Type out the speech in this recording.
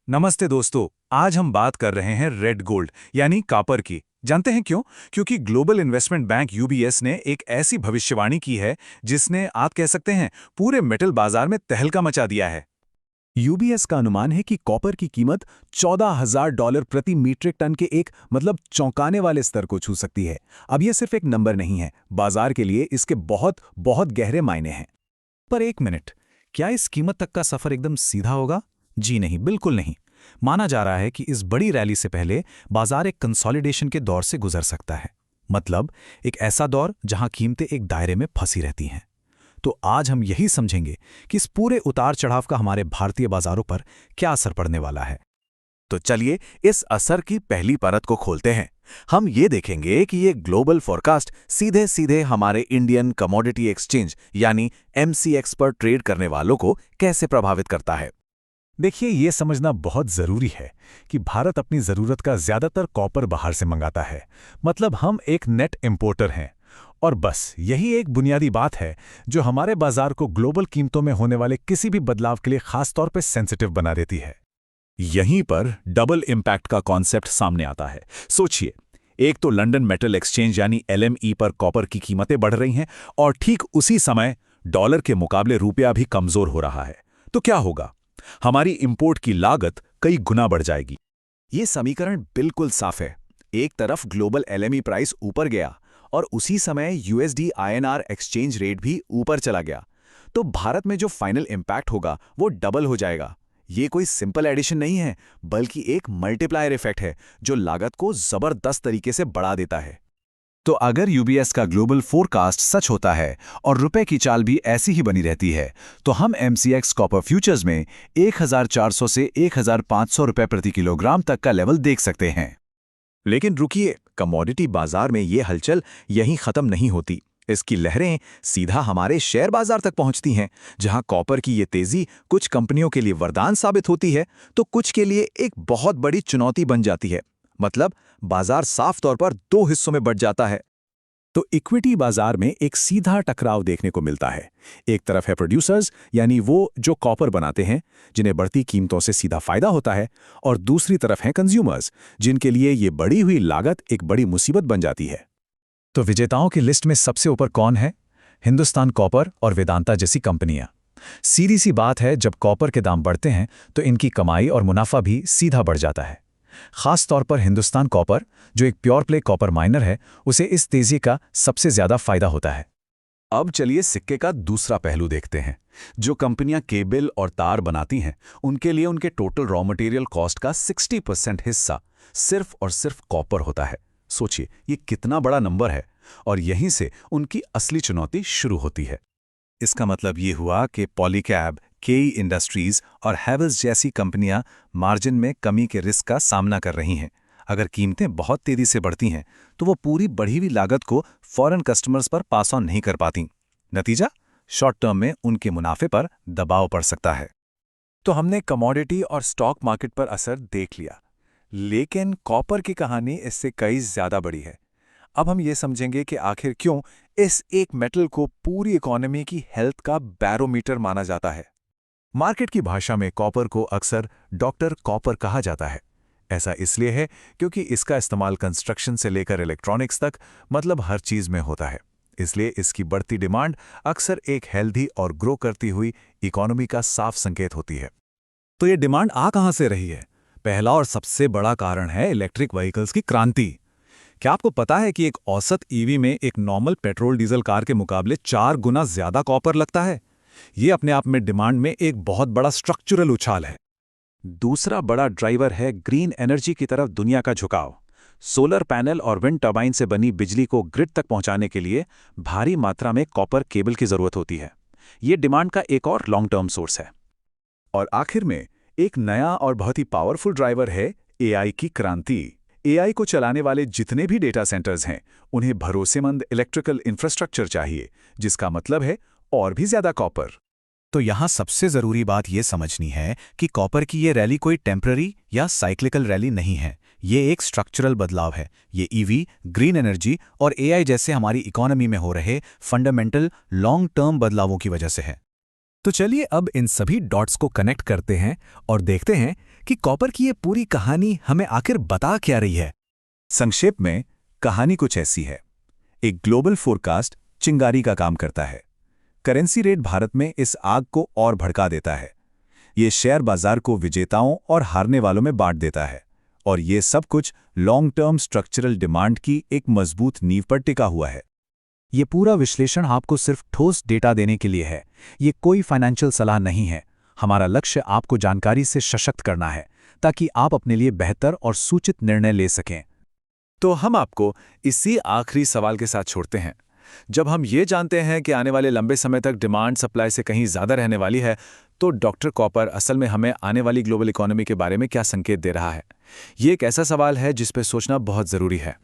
नमस्ते दोस्तों। आज हम बात कर रहे हैं रेड गोल्ड यानी कॉपर की। जानते हैं क्यों? क्योंकि ग्लोबल इन्वेस्टमेंट बैंक यूबीएस ने एक ऐसी भविष्यवाणी की है जिसने, आप कह सकते हैं, पूरे मेटल बाजार में तहलका मचा दिया है। यूबीएस का अनुमान है कि कॉपर की कीमत $14,000 प्रति मीट्रिक टन के एक चौंकाने वाले स्तर को छू सकती है। अब यह सिर्फ एक नंबर नहीं है, बाजार के लिए इसके बहुत बहुत गहरे मायने हैं। पर एक मिनट, क्या इस कीमत तक का सफर एकदम सीधा होगा? जी नहीं, बिल्कुल नहीं। माना जा रहा है कि इस बड़ी रैली से पहले बाजार एक कंसोलिडेशन के दौर से गुजर सकता है। मतलब एक ऐसा दौर जहां कीमतें एक दायरे में फंसी रहती हैं। तो आज हम यही समझेंगे कि इस पूरे उतार चढ़ाव का हमारे भारतीय बाजारों पर क्या असर पड़ने वाला है। तो चलिए इस असर की पहली परत को खोलते हैं। हम ये देखेंगे कि ये ग्लोबल फोरकास्ट सीधे सीधे हमारे इंडियन कमोडिटी एक्सचेंज यानी एमसीएक्स पर ट्रेड करने वालों को कैसे प्रभावित करता है। देखिए, ये समझना बहुत जरूरी है कि भारत अपनी जरूरत का ज्यादातर कॉपर बाहर से मंगाता है। मतलब हम एक नेट इंपोर्टर हैं। और बस यही एक बुनियादी बात है जो हमारे बाजार को ग्लोबल कीमतों में होने वाले किसी भी बदलाव के लिए खास तौर पर सेंसिटिव बना देती है। यहीं पर डबल इम्पैक्ट का कॉन्सेप्ट सामने आता है। सोचिए, एक तो लंदन मेटल एक्सचेंज यानी एलएमई पर कॉपर की कीमतें बढ़ रही हैं और ठीक उसी समय डॉलर के मुकाबले रुपया भी कमजोर हो रहा है। तो क्या होगा? हमारी इंपोर्ट की लागत कई गुना बढ़ जाएगी। ये समीकरण बिल्कुल साफ है। एक तरफ ग्लोबल एलएमई प्राइस ऊपर गया और उसी समय यूएसडी आईएनआर एक्सचेंज रेट भी ऊपर चला गया, तो भारत में जो फाइनल इम्पैक्ट होगा वो डबल हो जाएगा। ये कोई सिंपल एडिशन नहीं है, बल्कि एक मल्टीप्लायर इफेक्ट है जो लागत को जबरदस्त तरीके से बढ़ा देता है। तो अगर यूबीएस का ग्लोबल फोरकास्ट सच होता है और रुपए की चाल भी ऐसी ही बनी रहती है, तो हम एमसीएक्स कॉपर फ्यूचर्स में 1400 से 1500 रुपए प्रति किलोग्राम तक का लेवल देख सकते हैं। लेकिन रुकिए, कमोडिटी बाजार में ये हलचल यहीं खत्म नहीं होती। इसकी लहरें सीधा हमारे शेयर बाजार तक पहुंचती हैं, जहां कॉपर की ये तेजी कुछ कंपनियों के लिए वरदान साबित होती है तो कुछ के लिए एक बहुत बड़ी चुनौती बन जाती है। मतलब बाजार साफ तौर पर दो हिस्सों में बंट जाता है। तो इक्विटी बाजार में एक सीधा टकराव देखने को मिलता है। एक तरफ है प्रोड्यूसर्स, यानी वो जो कॉपर बनाते हैं, जिन्हें बढ़ती कीमतों से सीधा फायदा होता है, और दूसरी तरफ हैं कंज्यूमर्स, जिनके लिए ये बढ़ी हुई लागत एक बड़ी मुसीबत बन जाती है। तो विजेताओं की लिस्ट में सबसे ऊपर कौन है? हिंदुस्तान कॉपर और वेदांता जैसी कंपनियां। सीधी सी बात है, जब कॉपर के दाम बढ़ते हैं तो इनकी कमाई और मुनाफा भी सीधा बढ़ जाता है। खास तौर पर हिंदुस्तान कॉपर, जो एक प्योर प्ले कॉपर माइनर है, उसे इस तेजी का सबसे ज्यादा फायदा होता है। अब चलिए सिक्के का दूसरा पहलू देखते हैं। जो कंपनियां केबल और तार बनाती हैं, उनके लिए उनके टोटल रॉ मटेरियल कॉस्ट का 60% हिस्सा सिर्फ और सिर्फ कॉपर होता है। सोचिए, ये कितना बड़ा नंबर है। और यहीं से उनकी असली चुनौती शुरू होती है। इसका मतलब ये हुआ कि पॉलीकैब, केई इंडस्ट्रीज और हैवेल्स जैसी कंपनियां मार्जिन में कमी के रिस्क का सामना कर रही हैं। अगर कीमतें बहुत तेजी से बढ़ती हैं तो वो पूरी बढ़ी हुई लागत को फॉरेन कस्टमर्स पर पास ऑन नहीं कर पाती। नतीजा, शॉर्ट टर्म में उनके मुनाफे पर दबाव पड़ सकता है। तो हमने कमोडिटी और स्टॉक मार्केट पर असर देख लिया, लेकिन कॉपर की कहानी इससे कई ज्यादा बड़ी है। अब हम ये समझेंगे कि आखिर क्यों इस एक मेटल को पूरी इकोनॉमी की हेल्थ का बैरोमीटर माना जाता है। मार्केट की भाषा में कॉपर को अक्सर डॉक्टर कॉपर कहा जाता है। ऐसा इसलिए है क्योंकि इसका इस्तेमाल कंस्ट्रक्शन से लेकर इलेक्ट्रॉनिक्स तक, मतलब हर चीज में होता है। इसलिए इसकी बढ़ती डिमांड अक्सर एक हेल्दी और ग्रो करती हुई इकोनॉमी का साफ संकेत होती है। तो ये डिमांड आ कहां से रही है? पहला और सबसे बड़ा कारण है इलेक्ट्रिक व्हीकल्स की क्रांति। क्या आपको पता है कि एक औसत ईवी में एक नॉर्मल पेट्रोल डीजल कार के मुकाबले 4 गुना ज्यादा कॉपर लगता है? ये अपने आप में डिमांड में एक बहुत बड़ा स्ट्रक्चरल उछाल है। दूसरा बड़ा ड्राइवर है ग्रीन एनर्जी की तरफ दुनिया का झुकाव। सोलर पैनल और विंड टर्बाइन से बनी बिजली को ग्रिड तक पहुंचाने के लिए भारी मात्रा में कॉपर केबल की जरूरत होती है। ये डिमांड का एक और लॉन्ग टर्म सोर्स है। और आखिर में एक नया और बहुत ही पावरफुल ड्राइवर है एआई की क्रांति। एआई को चलाने वाले जितने भी डेटा सेंटर्स हैं, उन्हें भरोसेमंद इलेक्ट्रिकल इंफ्रास्ट्रक्चर चाहिए, जिसका मतलब है और भी ज्यादा कॉपर। तो यहाँ सबसे जरूरी बात यह समझनी है कि कॉपर की ये रैली कोई टेम्पररी या साइक्लिकल रैली नहीं है। ये एक स्ट्रक्चरल बदलाव है। ये ईवी, ग्रीन एनर्जी और एआई जैसे हमारी इकोनॉमी में हो रहे फंडामेंटल लॉन्ग टर्म बदलावों की वजह से है। तो चलिए अब इन सभी डॉट्स को कनेक्ट करते हैं और देखते हैं कि कॉपर की ये पूरी कहानी हमें आखिर बता क्या रही है। संक्षेप में कहानी कुछ ऐसी है। एक ग्लोबल फोरकास्ट चिंगारी का काम करता है। करेंसी रेट भारत में इस आग को और भड़का देता है। ये शेयर बाजार को विजेताओं और हारने वालों में बांट देता है, और ये सब कुछ लॉन्ग टर्म स्ट्रक्चरल डिमांड की एक मजबूत नींव पर टिका हुआ है। ये पूरा विश्लेषण आपको सिर्फ ठोस डेटा देने के लिए है। ये कोई फाइनेंशियल सलाह नहीं है। हमारा लक्ष्य आपको जानकारी से सशक्त करना है ताकि आप अपने लिए बेहतर और सूचित निर्णय ले सकें। तो हम आपको इसी आखिरी सवाल के साथ छोड़ते हैं। जब हम ये जानते हैं कि आने वाले लंबे समय तक डिमांड सप्लाई से कहीं ज़्यादा रहने वाली है, तो डॉक्टर कॉपर असल में हमें आने वाली ग्लोबल इकोनॉमी के बारे में क्या संकेत दे रहा है? ये एक ऐसा सवाल है जिस पर सोचना बहुत ज़रूरी है।